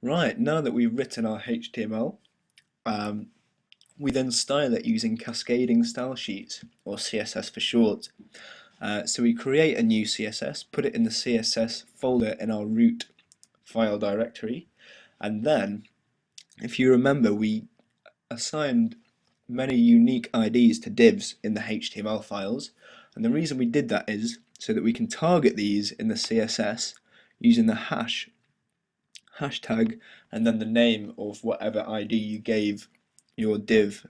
Right, now that we've written our HTML, um, we then style it using cascading style sheets, or CSS for short. So we create a new CSS, put it in the CSS folder in our root file directory, and then, if you remember, we assigned many unique IDs to divs in the HTML files, and the reason we did that is so that we can target these in the CSS using the hashtag and then the name of whatever ID you gave your div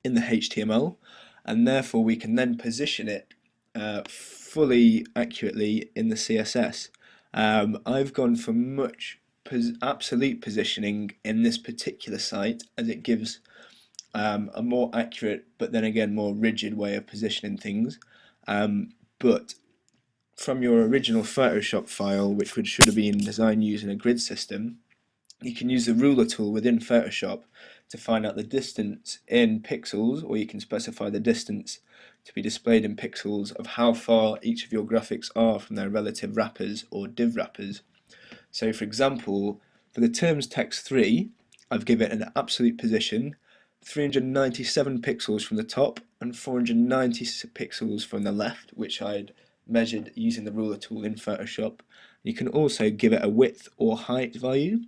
in the HTML, and therefore we can then position it fully accurately in the CSS. I've gone for absolute positioning in this particular site as it gives a more accurate but then again more rigid way of positioning things. But from your original Photoshop file, which should have been designed using a grid system, you can use the ruler tool within Photoshop to find out the distance in pixels, or you can specify the distance to be displayed in pixels of how far each of your graphics are from their relative wrappers or div wrappers. So for example, for the terms text 3, I've given it an absolute position, 397 pixels from the top and 490 pixels from the left, which I'd measured using the ruler tool in Photoshop. You can also give it a width or height value.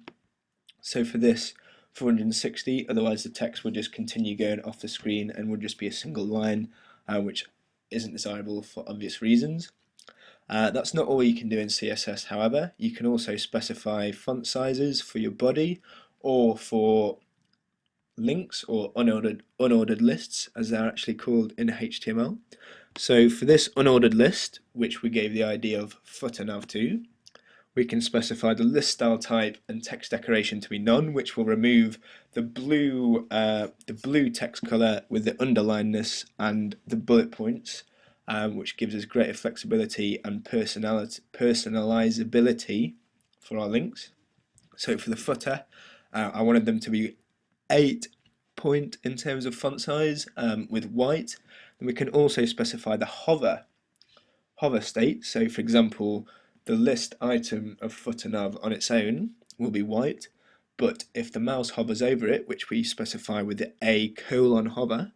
So for this, 460, otherwise the text would just continue going off the screen and would just be a single line, which isn't desirable for obvious reasons. That's not all you can do in CSS, however. You can also specify font sizes for your body or for links or unordered lists, as they're actually called in HTML. So for this unordered list, which we gave the ID of footer nav2, we can specify the list style type and text decoration to be none, which will remove the blue text color with the underlinedness and the bullet points, which gives us greater flexibility and personalizability for our links. So for the footer, I wanted them to be 8-point in terms of font size with white. And we can also specify the hover state. So for example, the list item of footer nav on its own will be white, but if the mouse hovers over it, which we specify with the a:hover,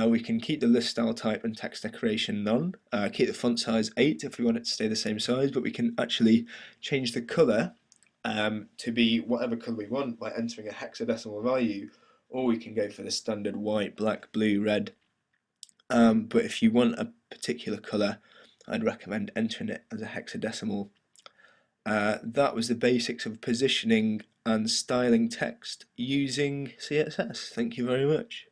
we can keep the list style type and text decoration none, keep the font size 8 if we want it to stay the same size, but we can actually change the colour to be whatever colour we want by entering a hexadecimal value, or we can go for the standard white, black, blue, red. But if you want a particular colour, I'd recommend entering it as a hexadecimal. That was the basics of positioning and styling text using CSS. Thank you very much.